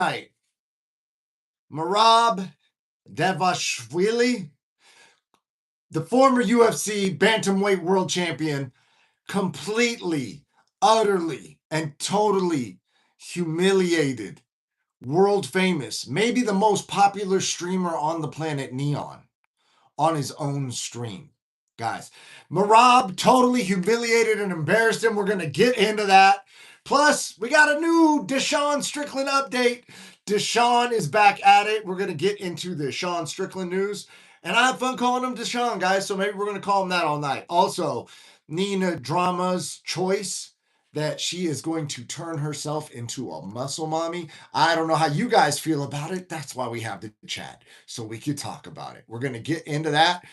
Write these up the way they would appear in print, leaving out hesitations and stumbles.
Right. Merab Devashvili, the former UFC bantamweight world champion, completely, utterly, and totally humiliated world famous, maybe the most popular streamer on the planet, N3ON, on his own stream. Guys, Merab totally humiliated and embarrassed him. We're going to get into that. Plus, we got a new Deshaun Strickland update. Deshaun is back at it. We're going to get into the Sean Strickland news. And I have fun calling him Deshaun, guys. So maybe we're going to call him that all night. Also, Nina Drama's choice that she is going to turn herself into a muscle mommy. I don't know how you guys feel about it. That's why we have the chat, so we could talk about it. We're going to get into that.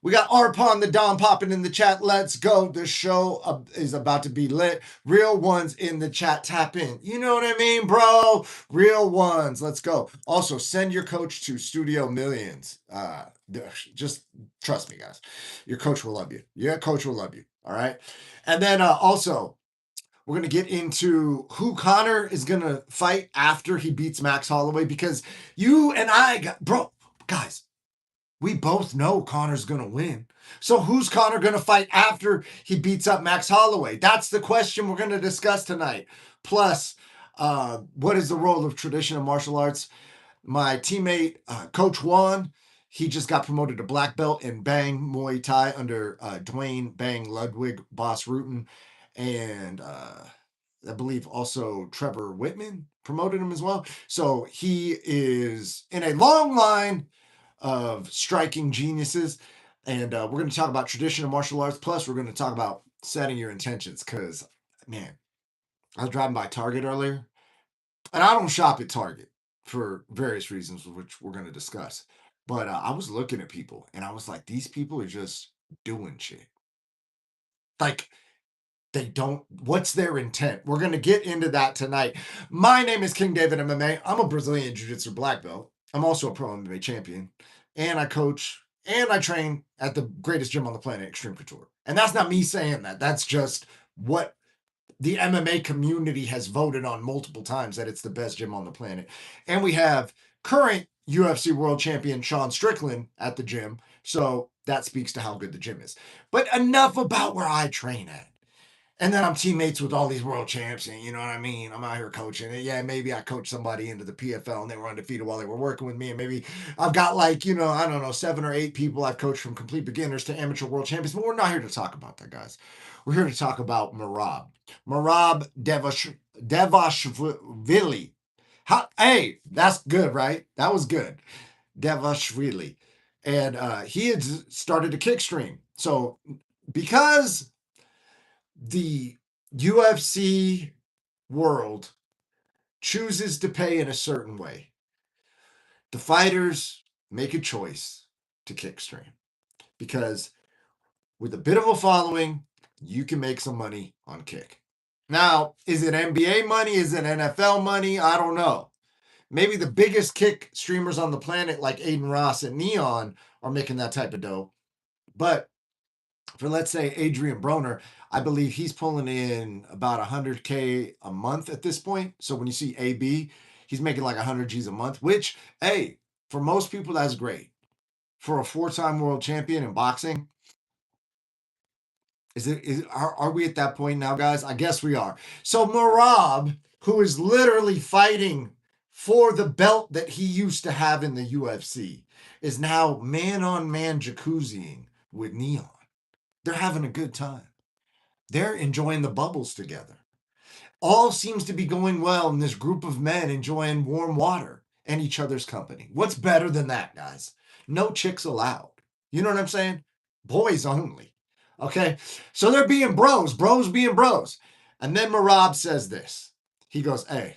We got Arpon the Don popping in the chat. Let's go. The show is about to be lit. Real ones in the chat. Tap in. You know what I mean, bro? Real ones. Let's go. Also, send your coach to Studio Millions. Just trust me, guys. Your coach will love you. Your coach will love you. All right. And then also, we're going to get into who Conor is going to fight after he beats Max Holloway, because you and I, guys, we both know Conor's going to win. So who's Conor going to fight after he beats up Max Holloway? That's the question we're going to discuss tonight. Plus, what is the role of traditional martial arts? My teammate, Coach Juan, he just got promoted to black belt in Bang Muay Thai under Dwayne Bang Ludwig Boss Rutan. And I believe also Trevor Whitman promoted him as well. So he is in a long line of striking geniuses. And we're going to talk about traditional martial arts. Plus, we're going to talk about setting your intentions. Because, man, I was driving by Target earlier. And I don't shop at Target for various reasons, which we're going to discuss. But I was looking at people. And I was like, these people are just doing shit. Like, they don't, what's their intent? We're going to get into that tonight. My name is King David MMA. I'm a Brazilian Jiu-Jitsu black belt. I'm also a pro MMA champion. And I coach and I train at the greatest gym on the planet, Extreme Couture. And that's not me saying that. That's just what the MMA community has voted on multiple times, that it's the best gym on the planet. And we have current UFC world champion Sean Strickland at the gym. So that speaks to how good the gym is. But enough about where I train at. And then I'm teammates with all these world champs, and you know what I mean? I'm out here coaching. And yeah, maybe I coached somebody into the PFL and they were undefeated while they were working with me. And maybe I've got like, I don't know, 7 or 8 people I've coached from complete beginners to amateur world champions. But we're not here to talk about that, guys. We're here to talk about Merab. Merab Devashvili. Hey, that's good, right? That was good. Devashvili. And he had started a kick stream. So because the UFC world chooses to pay in a certain way, the fighters make a choice to kick stream, because with a bit of a following, you can make some money on kick. Now, is it NBA money? Is it NFL money? I don't know. Maybe the biggest kick streamers on the planet, like Aiden Ross and N3ON, are making that type of dough. But for, let's say, Adrian Broner, I believe he's pulling in about 100K a month at this point. So when you see AB, he's making like 100 G's a month, which, hey, for most people, that's great. For a 4-time world champion in boxing, are we at that point now, guys? I guess we are. So Merab, who is literally fighting for the belt that he used to have in the UFC, is now man-on-man jacuzziing with N3ON. They're having a good time. They're enjoying the bubbles together. All seems to be going well in this group of men enjoying warm water and each other's company. What's better than that, guys? No chicks allowed. You know what I'm saying? Boys only. Okay? So they're being bros being bros. And then Merab says this. He goes, hey,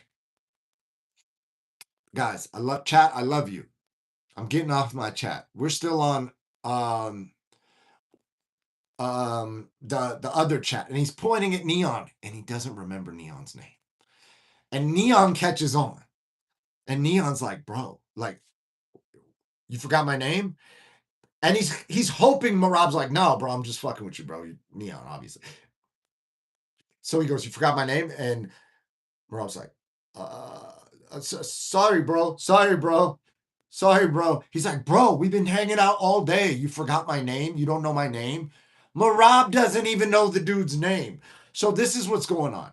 guys, I love chat. I love you. I'm getting off my chat. We're still on the other chat, and he's pointing at N3ON, and he doesn't remember N3ON's name. And N3ON catches on, and N3ON's like, bro, like, you forgot my name? And he's hoping Merab's like, no, bro, I'm just fucking with you, bro. N3ON, obviously. So he goes, you forgot my name? And Merab's like, Sorry, bro. Sorry, bro. Sorry, bro. He's like, bro, we've been hanging out all day. You forgot my name? You don't know my name? Merab doesn't even know the dude's name. So this is what's going on.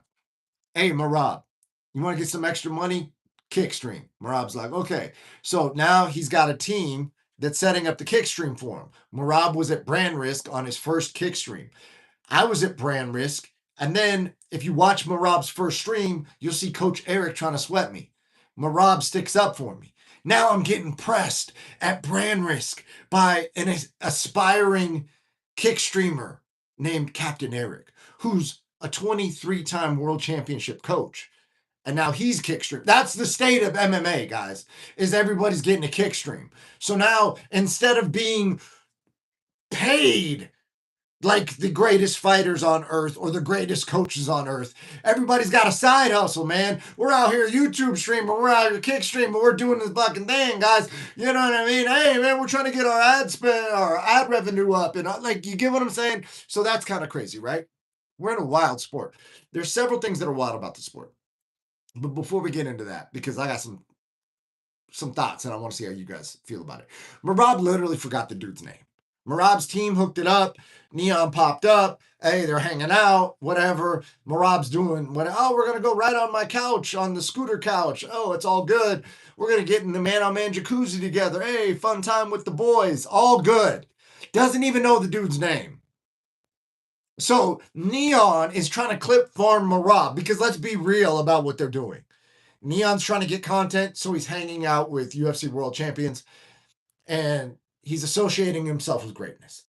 Hey, Merab, you want to get some extra money? Kickstream. Merab's like, okay. So now he's got a team that's setting up the Kickstream for him. Merab was at Brand Risk on his first Kickstream. I was at Brand Risk. And then if you watch Merab's first stream, you'll see Coach Eric trying to sweat me. Merab sticks up for me. Now I'm getting pressed at Brand Risk by an aspiring kick streamer named Captain Eric, who's a 23-time world championship coach. And now he's kick stream. That's the state of MMA, guys, is everybody's getting a kick stream. So now instead of being paid like the greatest fighters on earth or the greatest coaches on earth, everybody's got a side hustle, man. We're out here YouTube streaming, we're out here kick streaming, we're doing this fucking thing, guys. You know what I mean? Hey, man, we're trying to get our ad spend, our ad revenue up, and like, you get what I'm saying? So that's kind of crazy, right? We're in a wild sport. There's several things that are wild about the sport. But before we get into that, because I got some thoughts and I want to see how you guys feel about it. Merab literally forgot the dude's name. Merab's team hooked it up. Neon popped up. Hey, they're hanging out, whatever. Merab's doing what? Oh, we're going to go right on my couch, on the scooter couch. Oh, it's all good. We're going to get in the man-on-man jacuzzi together. Hey, fun time with the boys. All good. Doesn't even know the dude's name. So Neon is trying to clip farm Merab because let's be real about what they're doing. Neon's trying to get content, so he's hanging out with UFC world champions and he's associating himself with greatness.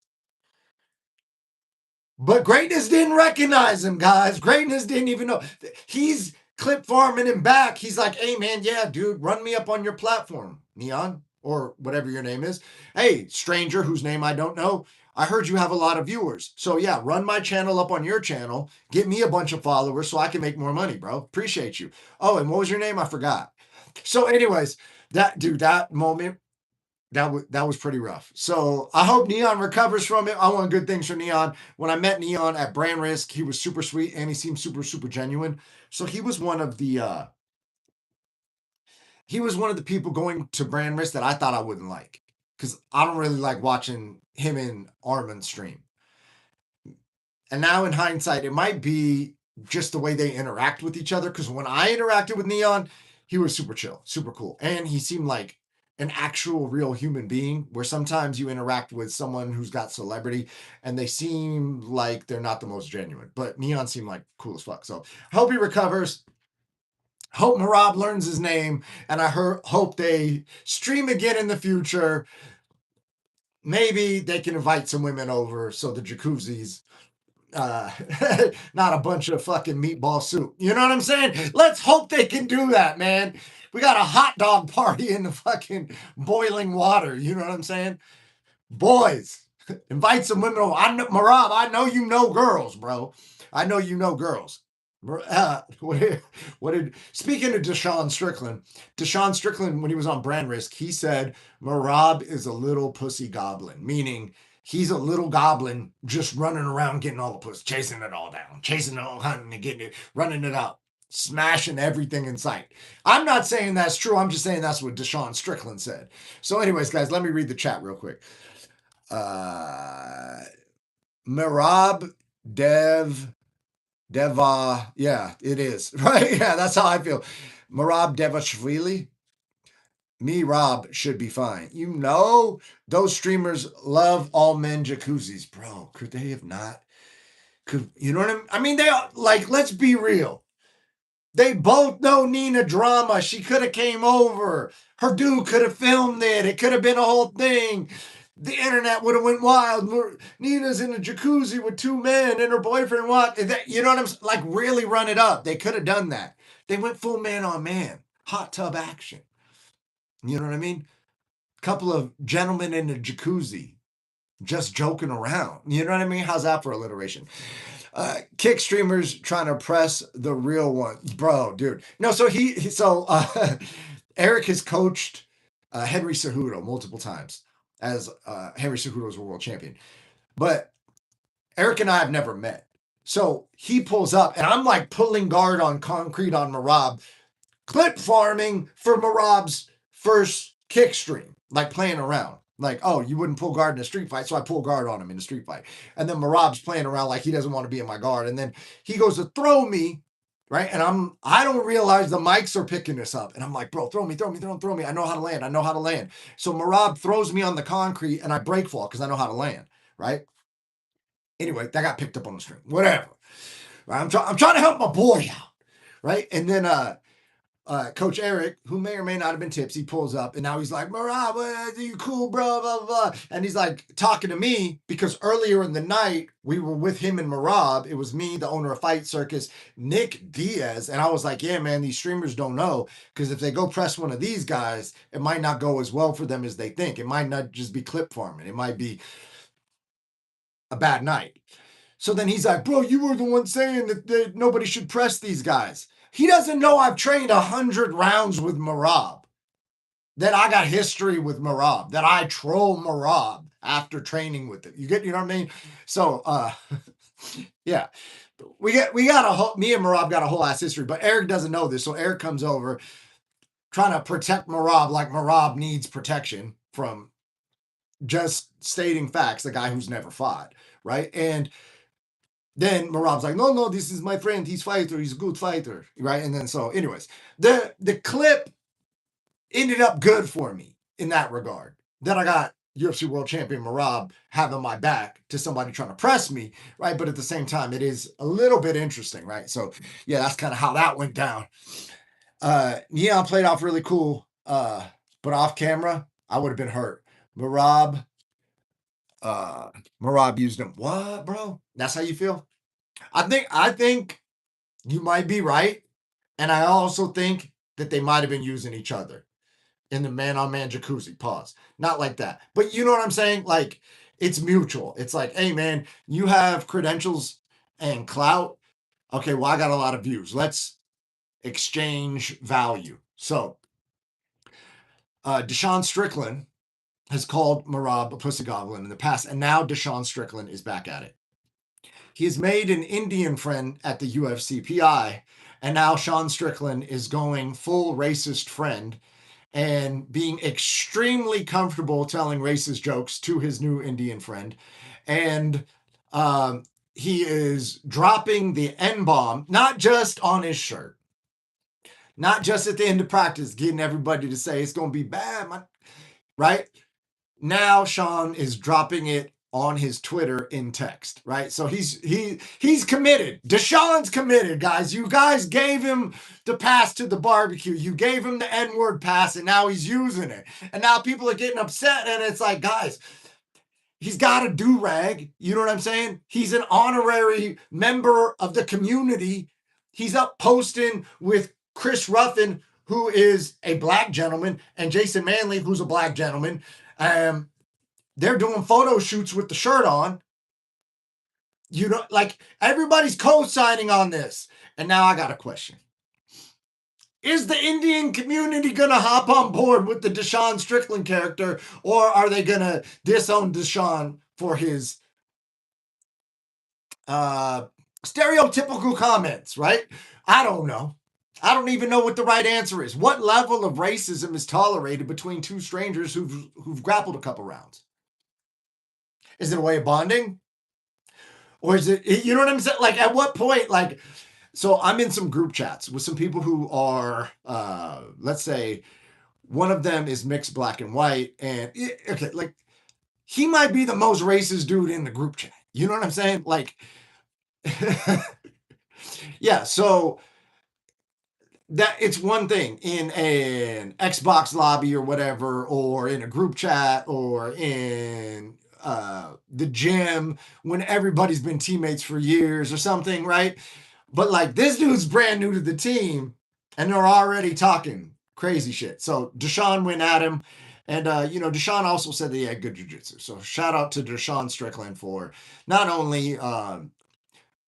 But greatness didn't recognize him, guys. Greatness didn't even know. He's clip farming him back. He's like, hey, man, yeah, dude, run me up on your platform, Neon, or whatever your name is. Hey, stranger whose name I don't know, I heard you have a lot of viewers. So, yeah, run my channel up on your channel. Get me a bunch of followers so I can make more money, bro. Appreciate you. Oh, and what was your name? I forgot. So, anyways, that moment, that was pretty rough. So I hope Neon recovers from it. I want good things for Neon. When I met Neon at Brand Risk, he was super sweet and he seemed super, super genuine. So he was one of the people going to Brand Risk that I thought I wouldn't like. Because I don't really like watching him and Armin stream. And now in hindsight, it might be just the way they interact with each other. Because when I interacted with Neon, he was super chill, super cool. And he seemed like an actual real human being, where sometimes you interact with someone who's got celebrity and they seem like they're not the most genuine. But Neon seemed like cool as fuck. So hope he recovers. Hope Merab learns his name. And I hope they stream again in the future. Maybe they can invite some women over so the jacuzzi's not a bunch of fucking meatball soup. You know what I'm saying? Let's hope they can do that, man. We got a hot dog party in the fucking boiling water. You know what I'm saying? Boys, invite some women over. Merab, I know you know girls, bro. I know you know girls. Speaking of Deshaun Strickland, when he was on Brand Risk, he said Merab is a little pussy goblin, meaning he's a little goblin just running around getting all the pussy, chasing it all down, chasing it all, hunting and getting it, running it out, smashing everything in sight. I'm not saying that's true. I'm just saying that's what Deshaun Strickland said. So, anyways, guys, let me read the chat real quick. Merab Deva, yeah, it is. Right? Yeah, that's how I feel. Merab Devashvili. Me, Rob, should be fine. You know, those streamers love all men jacuzzis. Bro, could they have not? You know what I mean? I mean, they like, let's be real. They both know Nina drama. She could have came over. Her dude could have filmed it. It could have been a whole thing. The internet would have went wild. Nina's in a jacuzzi with two men and her boyfriend. What? You know what I'm saying? Like, really run it up. They could have done that. They went full man on man. Hot tub action. You know what I mean? Couple of gentlemen in a jacuzzi just joking around. You know what I mean? How's that for alliteration? Kick streamers trying to press the real one. Bro, dude. No, so Eric has coached Henry Cejudo multiple times, as Henry Cejudo is a world champion. But Eric and I have never met. So he pulls up, and I'm like pulling guard on concrete on Merab, clip farming for Merab's first kick stream, like playing around. Like, oh, you wouldn't pull guard in a street fight, so I pull guard on him in a street fight. And then Merab's playing around like he doesn't want to be in my guard. And then he goes to throw me, right? And I don't realize the mics are picking this up. And I'm like, bro, throw me. I know how to land. So Merab throws me on the concrete and I break fall because I know how to land, right? Anyway, that got picked up on the stream. Whatever. Right? I'm trying to help my boy out, right? And then Coach Eric, who may or may not have been tipsy, pulls up and now he's like, Merab, are you cool, bro? Blah, blah, blah. And he's like talking to me because earlier in the night, we were with him and Merab. It was me, the owner of Fight Circus, Nick Diaz. And I was like, yeah, man, these streamers don't know because if they go press one of these guys, it might not go as well for them as they think. It might not just be clip farming. It might be a bad night. So then he's like, bro, you were the one saying that nobody should press these guys. He doesn't know I've trained 100 rounds with Merab, that I got history with Merab, that I troll Merab after training with it. You know what I mean? So, yeah, me and Merab got a whole ass history, but Eric doesn't know this. So Eric comes over trying to protect Merab like Merab needs protection from just stating facts, the guy who's never fought, right? And then Merab's like, no, this is my friend. He's fighter. He's a good fighter, right? And then so, anyways, the clip ended up good for me in that regard. That I got UFC World Champion Merab having my back to somebody trying to press me, right? But at the same time, it is a little bit interesting, right? So yeah, that's kind of how that went down. Neon played off really cool, but off camera, I would have been hurt. Merab used him. What, bro? That's how you feel? I think you might be right. And I also think that they might have been using each other in the man-on-man jacuzzi. Pause. Not like that. But you know what I'm saying? Like, it's mutual. It's like, hey, man, you have credentials and clout. Okay, well, I got a lot of views. Let's exchange value. So, Deshaun Strickland has called Merab a pussy goblin in the past, and now Deshaun Strickland is back at it. He has made an Indian friend at the UFC PI, and now Sean Strickland is going full racist friend and being extremely comfortable telling racist jokes to his new Indian friend. And he is dropping the N-bomb, not just on his shirt, not just at the end of practice, getting everybody to say it's going to be bad, man. Right? Now Sean is dropping it on his Twitter in text, right? So he's committed. Deshaun's committed, guys. You guys gave him the pass to the barbecue. You gave him the N-word pass, and now he's using it. And now people are getting upset, and it's like, guys, he's got a do-rag. You know what I'm saying? He's an honorary member of the community. He's up posting with Chris Ruffin, who is a black gentleman, and Jason Manley, who's a black gentleman. They're doing photo shoots with the shirt on. You know, like everybody's co-signing on this. And now I got a question. Is the Indian community going to hop on board with the Deshaun Strickland character, or are they going to disown Deshaun for his stereotypical comments, right? I don't know. I don't even know what the right answer is. What level of racism is tolerated between two strangers who've grappled a couple rounds? Is it a way of bonding? Or is it, you know what I'm saying? Like, at what point, like, so I'm in some group chats with some people who are, let's say, one of them is mixed black and white. And, okay, like, he might be the most racist dude in the group chat. You know what I'm saying? Like, yeah, so that it's one thing in an Xbox lobby or whatever, or in a group chat, or in the gym when everybody's been teammates for years or something, right? But like, this dude's brand new to the team and they're already talking crazy shit. So Deshaun went at him, and Deshaun also said that he had good jiu-jitsu. So shout out to Deshaun Strickland for not only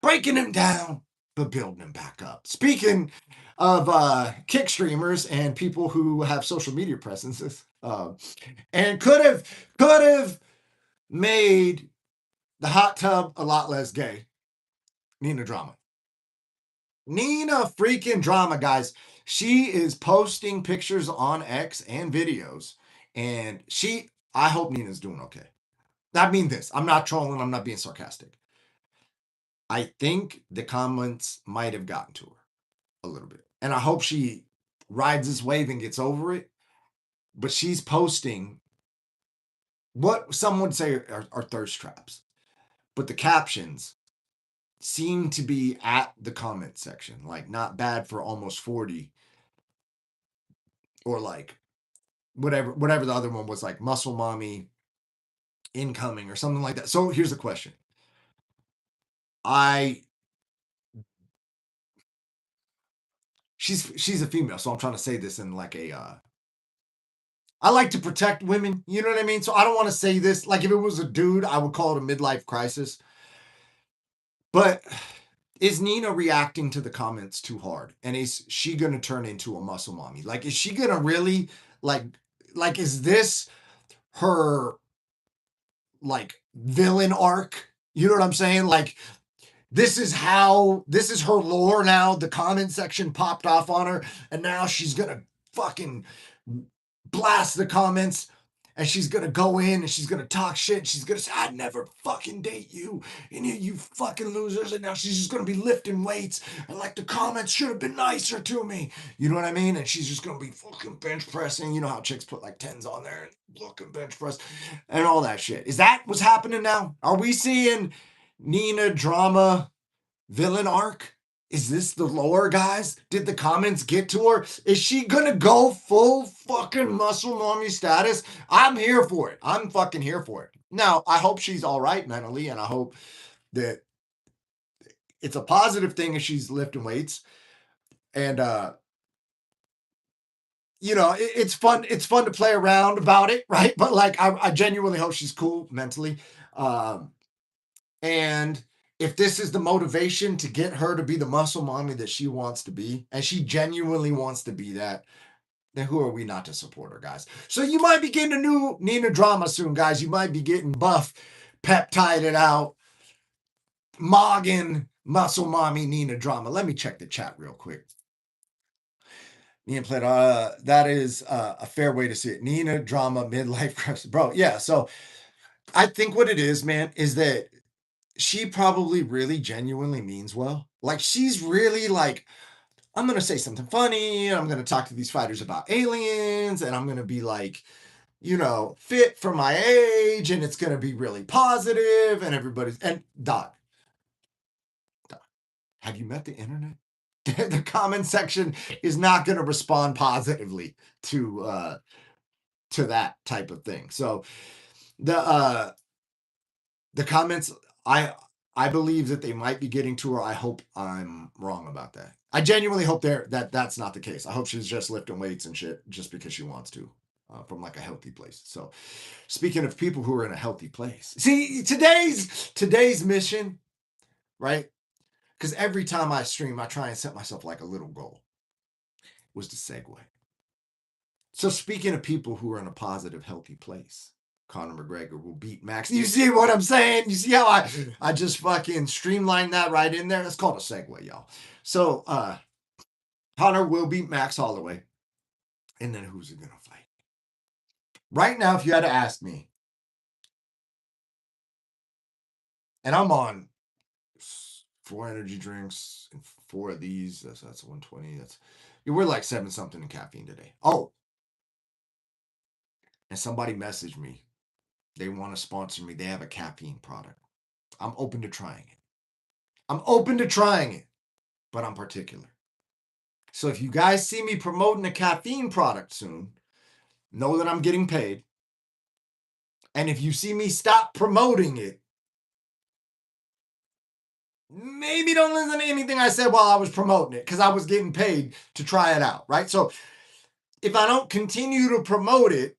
breaking him down, but building him back up. Speaking of kick streamers and people who have social media presences, and could have made the hot tub a lot less gay. Nina Drama. Nina freaking Drama, guys. She is posting pictures on X and videos, and I hope Nina's doing okay. I mean this. I'm not trolling. I'm not being sarcastic. I think the comments might have gotten to her a little bit. And I hope she rides this wave and gets over it. But she's posting what some would say are thirst traps. But the captions seem to be at the comment section, like not bad for almost 40, or like whatever the other one was, like muscle mommy incoming or something like that. So here's the question. She's a female, so I'm trying to say this in like a I like to protect women, you know what I mean? So I don't want to say this like if it was a dude, I would call it a midlife crisis. But is Nina reacting to the comments too hard? And is she going to turn into a muscle mommy? Like, is she going to really like, is this her like villain arc? You know what I'm saying? Like, this is her lore now. The comment section popped off on her, and now she's going to fucking blast the comments, and she's gonna go in and she's gonna talk shit. She's gonna say, I'd never fucking date you, and you fucking losers. And now she's just gonna be lifting weights, and like the comments should have been nicer to me. You know what I mean? And she's just gonna be fucking bench pressing. You know how chicks put like tens on there and fucking bench press and all that shit. Is that what's happening now? Are we seeing Nina drama villain arc? Is this the lore, guys? Did the comments get to her? Is she gonna go full fucking muscle mommy status? I'm here for it. I'm fucking here for it. Now, I hope she's all right mentally, and I hope that it's a positive thing if she's lifting weights. And it's fun. It's fun to play around about it, right? But like, I genuinely hope she's cool mentally. And if this is the motivation to get her to be the muscle mommy that she wants to be, and she genuinely wants to be that, then who are we not to support her, guys? So you might be getting a new Nina drama soon, guys. You might be getting buff, peptided out, Moggin, muscle mommy Nina drama. Let me check the chat real quick. Nina played, that is a fair way to see it. Nina drama, midlife crisis. Bro, yeah. So I think what it is, man, is that she probably really genuinely means well. Like, she's really like, I'm going to say something funny. I'm going to talk to these fighters about aliens, and I'm going to be like, fit for my age, and it's going to be really positive, and everybody's, and Doc, have you met the internet? The comment section is not going to respond positively to that type of thing. So the comments, I believe that they might be getting to her. I hope I'm wrong about that. I genuinely hope that's not the case. I hope she's just lifting weights and shit just because she wants to, from like a healthy place. So, speaking of people who are in a healthy place, see today's mission, right? Because every time I stream, I try and set myself like a little goal. Was to segue. So, speaking of people who are in a positive, healthy place, Conor McGregor will beat Max. You see what I'm saying? You see how I just fucking streamlined that right in there? That's called a segue, y'all. So Conor will beat Max Holloway. And then who's he gonna fight? Right now, if you had to ask me, and I'm on 4 energy drinks and 4 of these, that's 120. We're like 7 something in caffeine today. Oh, and somebody messaged me. They want to sponsor me. They have a caffeine product. I'm open to trying it. But I'm particular. So if you guys see me promoting a caffeine product soon, know that I'm getting paid. And if you see me stop promoting it, maybe don't listen to anything I said while I was promoting it, because I was getting paid to try it out, right? So if I don't continue to promote it,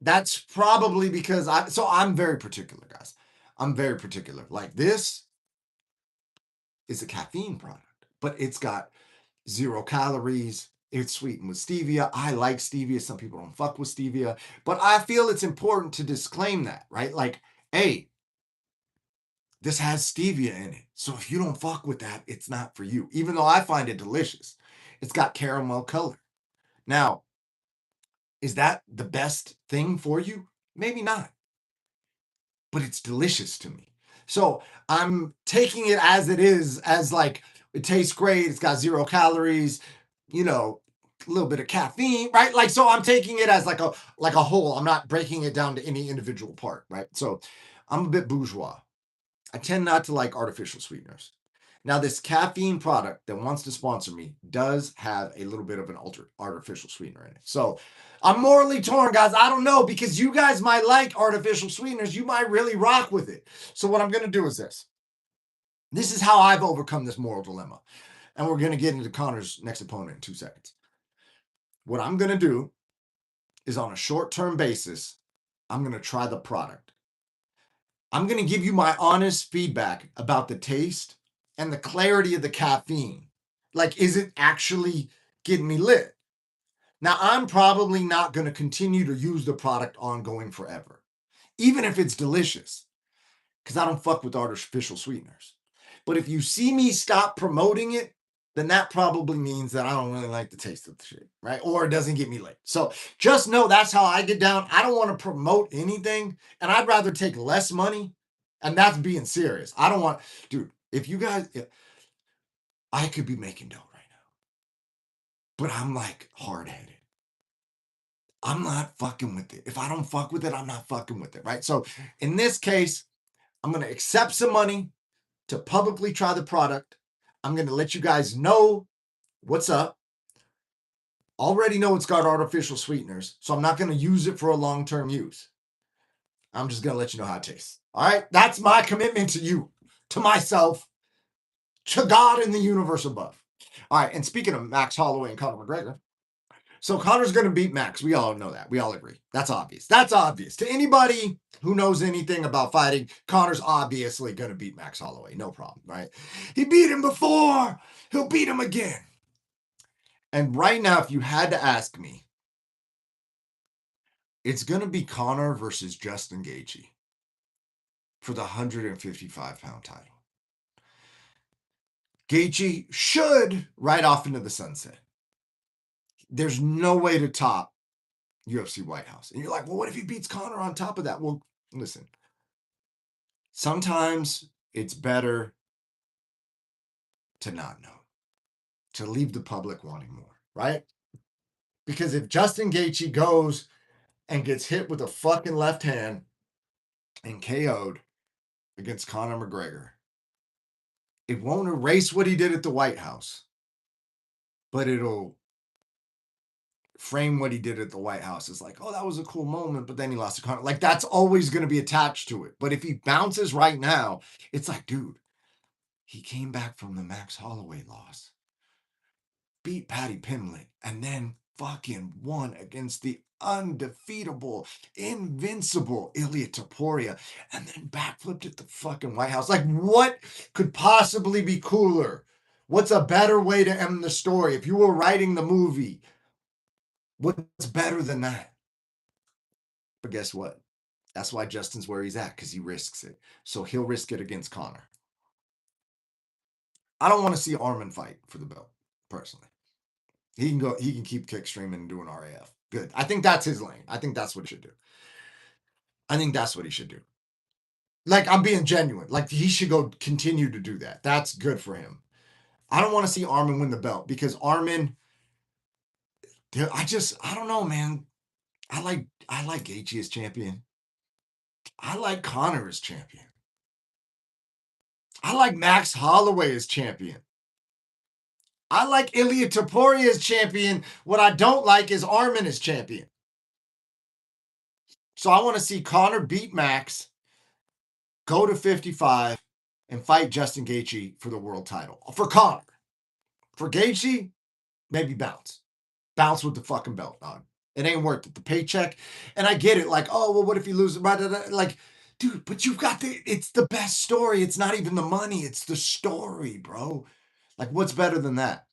that's probably because I'm very particular, guys. I'm very particular. Like, this is a caffeine product, but it's got 0 calories. It's sweetened with stevia. I like stevia. Some people don't fuck with stevia, but I feel it's important to disclaim that, right? Like, hey, this has stevia in it. So if you don't fuck with that, it's not for you. Even though I find it delicious, It's got caramel color. Now, is that the best thing for you? Maybe not, but it's delicious to me. So I'm taking it as it is, as like it tastes great. It's got 0 calories, you know, a little bit of caffeine, right? Like, so I'm taking it as like a whole. I'm not breaking it down to any individual part, right? So I'm a bit bourgeois. I tend not to like artificial sweeteners. Now, this caffeine product that wants to sponsor me does have a little bit of an artificial sweetener in it. So I'm morally torn, guys. I don't know, because you guys might like artificial sweeteners. You might really rock with it. So what I'm going to do is this. This is how I've overcome this moral dilemma. And we're going to get into Connor's next opponent in 2 seconds. What I'm going to do is, on a short-term basis, I'm going to try the product. I'm going to give you my honest feedback about the taste and the clarity of the caffeine. Like, is it actually getting me lit? Now, I'm probably not going to continue to use the product ongoing forever, even if it's delicious, because I don't fuck with artificial sweeteners. But if you see me stop promoting it, then that probably means that I don't really like the taste of the shit, right? Or it doesn't get me lit. So just know that's how I get down. I don't want to promote anything, and I'd rather take less money, and that's being serious. I don't want, dude, if you guys, I could be making dough right now, but I'm like hard-headed. I'm not fucking with it. If I don't fuck with it, I'm not fucking with it, right? So in this case, I'm going to accept some money to publicly try the product. I'm going to let you guys know what's up. Already know it's got artificial sweeteners, so I'm not going to use it for a long-term use. I'm just going to let you know how it tastes. All right? That's my commitment to you, to myself, to God and the universe above. All right, and speaking of Max Holloway and Conor McGregor, so Conor's going to beat Max. We all know that. We all agree. That's obvious. That's obvious. To anybody who knows anything about fighting, Conor's obviously going to beat Max Holloway. No problem, right? He beat him before. He'll beat him again. And right now, if you had to ask me, it's going to be Conor versus Justin Gaethje for the 155-pound title. Gaethje should ride off into the sunset. There's no way to top UFC White House. And you're like, well, what if he beats Conor on top of that? Well, listen, sometimes it's better to not know, to leave the public wanting more, right? Because if Justin Gaethje goes and gets hit with a fucking left hand and KO'd against Conor McGregor, it won't erase what he did at the White House, but it'll frame what he did at the White House as like, oh, that was a cool moment, but then he lost to Conor. Like, that's always going to be attached to it. But if he bounces right now, it's like, dude, he came back from the Max Holloway loss, beat Paddy Pimblett, and then fucking won against the undefeatable, invincible Ilia Topuria, and then backflipped at the fucking White House. Like, what could possibly be cooler? What's a better way to end the story? If you were writing the movie, what's better than that? But guess what? That's why Justin's where he's at, because he risks it. So he'll risk it against Conor. I don't want to see Armin fight for the belt, personally. He can keep kick streaming and doing RAF. Good. I think that's his lane. I think that's what he should do. I think that's what he should do. Like, I'm being genuine. Like, he should go continue to do that. That's good for him. I don't want to see Armin win the belt, because Armin, I don't know, man. I like Gaethje as champion. I like Conor as champion. I like Max Holloway as champion. I like Ilia Topuria as champion. What I don't like is Armin as champion. So I want to see Conor beat Max, go to 55, and fight Justin Gaethje for the world title. For Conor. For Gaethje, maybe bounce. Bounce with the fucking belt, dog. It ain't worth it. The paycheck. And I get it. Like, oh, well, what if he loses? Like, dude, but you've got it's the best story. It's not even the money. It's the story, bro. Like, what's better than that?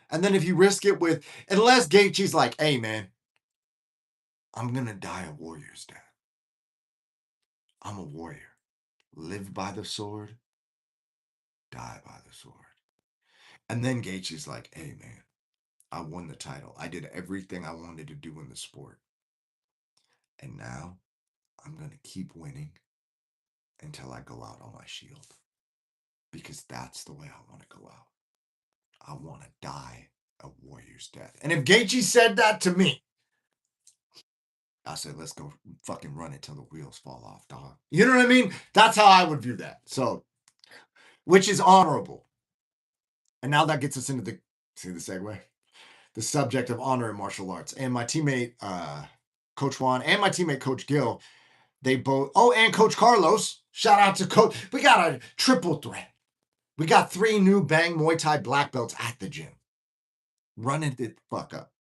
And then if you risk it with, unless Gaethje's like, hey, man, I'm going to die a warrior's death. I'm a warrior. Live by the sword, die by the sword. And then Gaethje's like, hey, man, I won the title. I did everything I wanted to do in the sport. And now I'm going to keep winning until I go out on my shield. Because that's the way I want to go out. I want to die a warrior's death. And if Gaethje said that to me, I said, let's go fucking run it till the wheels fall off, dog. You know what I mean? That's how I would view that. So, which is honorable. And now that gets us into the, see the segue? The subject of honor in martial arts. And my teammate, Coach Juan, and my teammate, Coach Gill, they both, oh, and Coach Carlos, shout out to Coach. We got a triple threat. We got 3 new Bang Muay Thai black belts at the gym. Running the fuck up.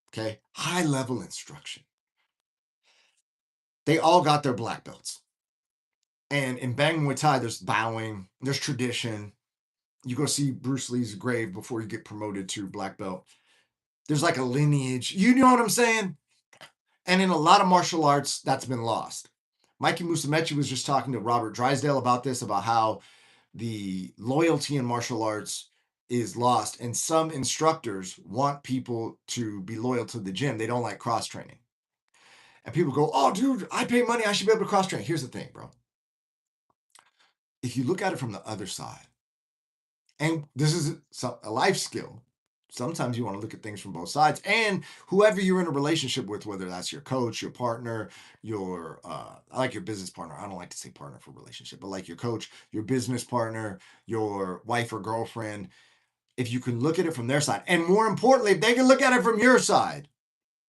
Okay? High level instruction. They all got their black belts. And in Bang Muay Thai, there's bowing, there's tradition. You go see Bruce Lee's grave before you get promoted to black belt. There's like a lineage. You know what I'm saying? And in a lot of martial arts, that's been lost. Mikey Musumeci was just talking to Robert Drysdale about this, about how the loyalty in martial arts is lost. And some instructors want people to be loyal to the gym. They don't like cross training. And people go, oh, dude, I pay money. I should be able to cross train. Here's the thing, bro. If you look at it from the other side, and this is a life skill, sometimes you want to look at things from both sides. And whoever you're in a relationship with, whether that's your coach, your partner, your I like your business partner. I don't like to say partner for relationship, but like your coach, your business partner, your wife or girlfriend, if you can look at it from their side, and more importantly, if they can look at it from your side,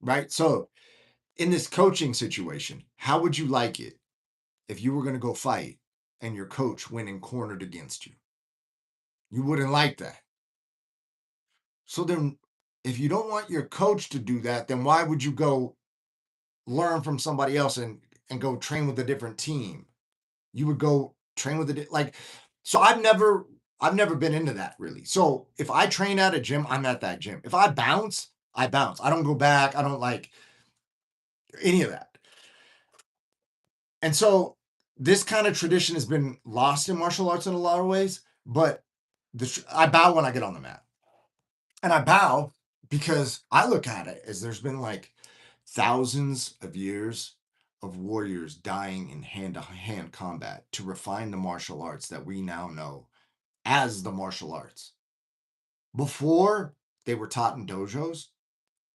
right? So in this coaching situation, how would you like it if you were going to go fight and your coach went and cornered against you? You wouldn't like that. So then, if you don't want your coach to do that, then why would you go learn from somebody else and go train with a different team? You would go train with like. So I've never been into that really. So if I train at a gym, I'm at that gym. If I bounce, I bounce. I don't go back. I don't like any of that. And so this kind of tradition has been lost in martial arts in a lot of ways. But I bow when I get on the mat. And I bow because I look at it as there's been like thousands of years of warriors dying in hand-to-hand combat to refine the martial arts that we now know as the martial arts. Before they were taught in dojos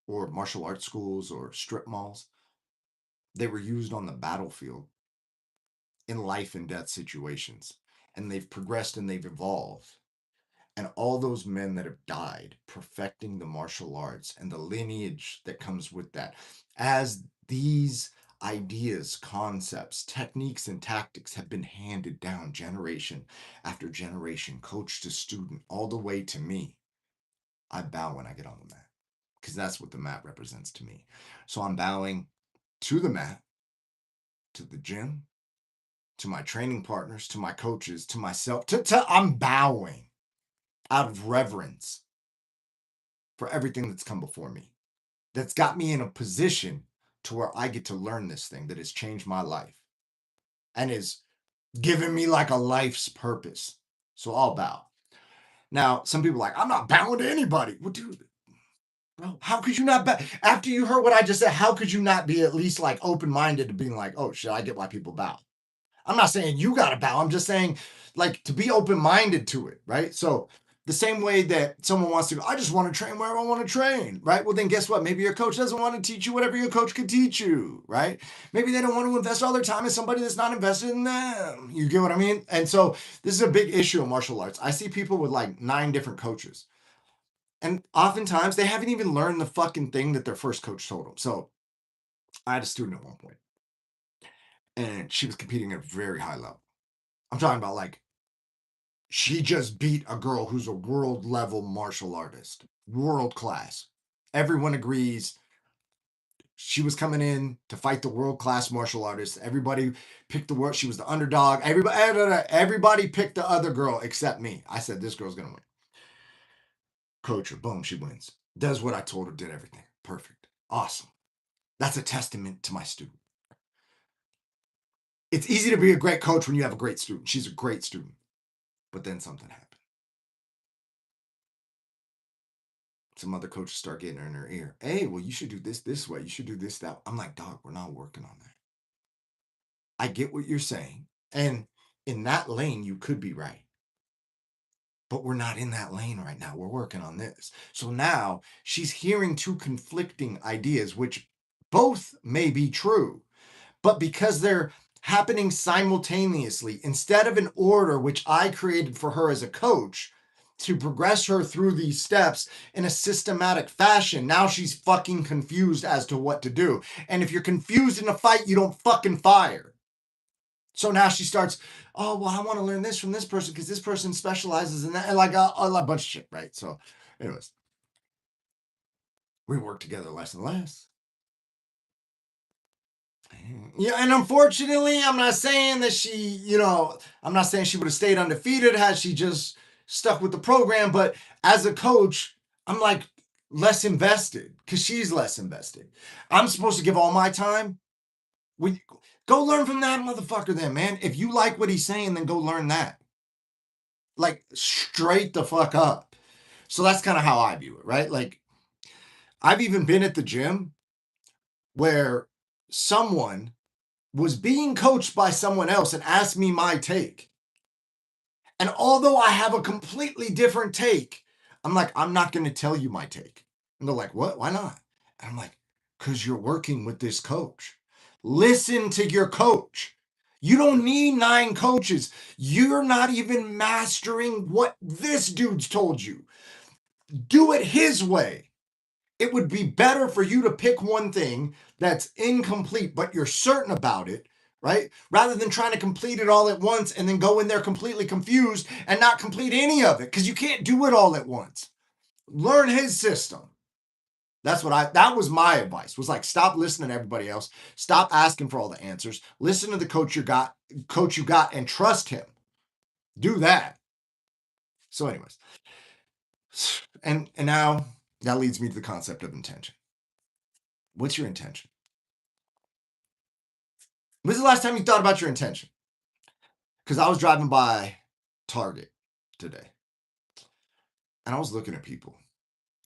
or martial arts schools or strip malls, they were used on the battlefield in life and death situations. And they've progressed and they've evolved. And all those men that have died perfecting the martial arts and the lineage that comes with that, as these ideas, concepts, techniques, and tactics have been handed down generation after generation, coach to student, all the way to me, I bow when I get on the mat because that's what the mat represents to me. So I'm bowing to the mat, to the gym, to my training partners, to my coaches, to myself. I'm bowing out of reverence for everything that's come before me. That's got me in a position to where I get to learn this thing that has changed my life and is giving me like a life's purpose. So I'll bow. Now, some people are like, I'm not bowing to anybody. Well, dude, bro, how could you not bow? After you heard what I just said, how could you not be at least like open-minded to being like, oh shit, I get why people bow. I'm not saying you got to bow. I'm just saying, like, to be open-minded to it, right? So the same way that someone wants to go, I just want to train wherever I want to train, right? Well, then guess what? Maybe your coach doesn't want to teach you whatever your coach could teach you, right? Maybe they don't want to invest all their time in somebody that's not invested in them. You get what I mean? And so this is a big issue in martial arts. I see people with like 9 different coaches. And oftentimes they haven't even learned the fucking thing that their first coach told them. So I had a student at one point, and she was competing at a very high level. I'm talking about like she just beat a girl who's a world level martial artist, world class. Everyone agrees she was coming in to fight the world class martial artist. Everybody picked the word. She was the underdog. Everybody picked the other girl except me. I said, this girl's going to win. Coach her, boom, she wins. Does what I told her, did everything. Perfect. Awesome. That's a testament to my student. It's easy to be a great coach when you have a great student. She's a great student. But then something happened. some other coaches start getting in her ear. Hey, well, you should do this way. You should do this, that. I'm like, dog, we're not working on that. I get what you're saying. And in that lane, you could be right. But we're not in that lane right now. We're working on this. So now she's hearing two conflicting ideas, which both may be true. But because they're happening simultaneously, instead of an order which I created for her as a coach to progress her through these steps in a systematic fashion, now she's fucking confused as to what to do. And if you're confused in a fight, you don't fucking fire. So now she starts, oh, well, I want to learn this from this person because this person specializes in that. And like a bunch of shit, right? So, anyways, we work together less and less. Yeah, and unfortunately, I'm not saying that I'm not saying she would have stayed undefeated had she just stuck with the program, but as a coach, I'm like less invested because she's less invested. I'm supposed to give all my time. We go learn from that motherfucker then, man. If you like what he's saying, then go learn that. Like straight the fuck up. So that's kind of how I view it, right? Like I've even been at the gym where someone was being coached by someone else and asked me my take. And although I have a completely different take, I'm like, I'm not going to tell you my take. And they're like, what? Why not? And I'm like, because you're working with this coach. Listen to your coach. You don't need 9 coaches. You're not even mastering what this dude's told you. Do it his way. It would be better for you to pick one thing that's incomplete, but you're certain about it, right? Rather than trying to complete it all at once and then go in there completely confused and not complete any of it because you can't do it all at once. Learn his system. That was my advice, was like, stop listening to everybody else. Stop asking for all the answers. Listen to the coach you got and trust him. Do that. So anyways, and now that leads me to the concept of intention. What's your intention? When's the last time you thought about your intention? Because I was driving by Target today and I was looking at people.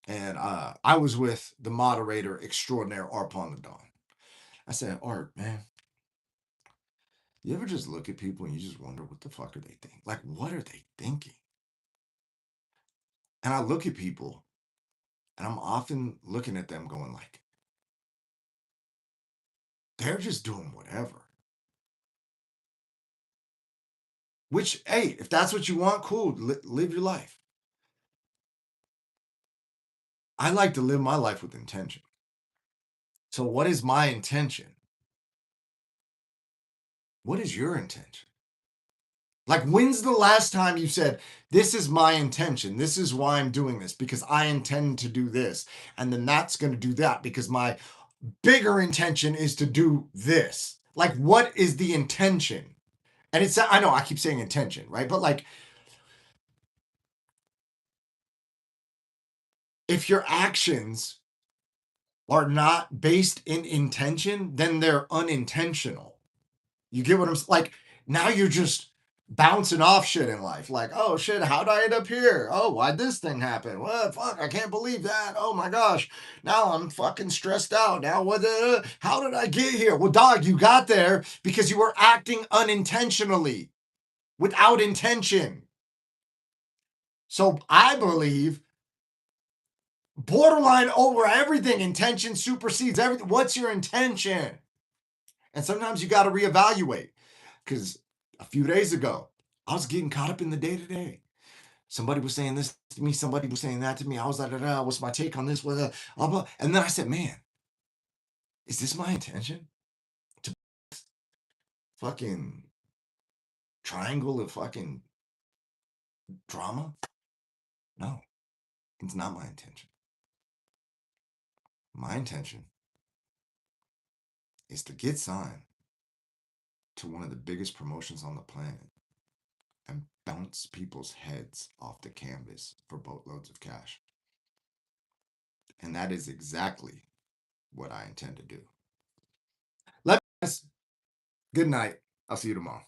And I was with the moderator extraordinaire, Arpon the Dawn. I said, Art, man, you ever just look at people and you just wonder what the fuck are they thinking? Like, what are they thinking? And I look at people and I'm often looking at them going like, they're just doing whatever. Which, hey, if that's what you want, cool, live your life. I like to live my life with intention. So what is my intention? What is your intention? Like, when's the last time you said, this is my intention? This is why I'm doing this because I intend to do this. And then that's going to do that because my bigger intention is to do this. Like, what is the intention? And I know I keep saying intention, right? But like, if your actions are not based in intention, then they're unintentional. You get what I'm like? Now you're just bouncing off shit in life. Like, oh shit, how'd I end up here? Oh, why'd this thing happen? What fuck? I can't believe that. Oh my gosh. Now I'm fucking stressed out. Now how did I get here? Well, dog, you got there because you were acting unintentionally, without intention. So I believe borderline over everything. Intention supersedes everything. What's your intention? And sometimes you got to reevaluate. Because a few days ago, I was getting caught up in the day to day. Somebody was saying this to me, somebody was saying that to me. I was like, what's my take on this? And then I said, man, is this my intention? To fucking triangle of fucking drama? No, it's not my intention. My intention is to get signed to one of the biggest promotions on the planet and bounce people's heads off the canvas for boatloads of cash. And that is exactly what I intend to do. Good night. I'll see you tomorrow.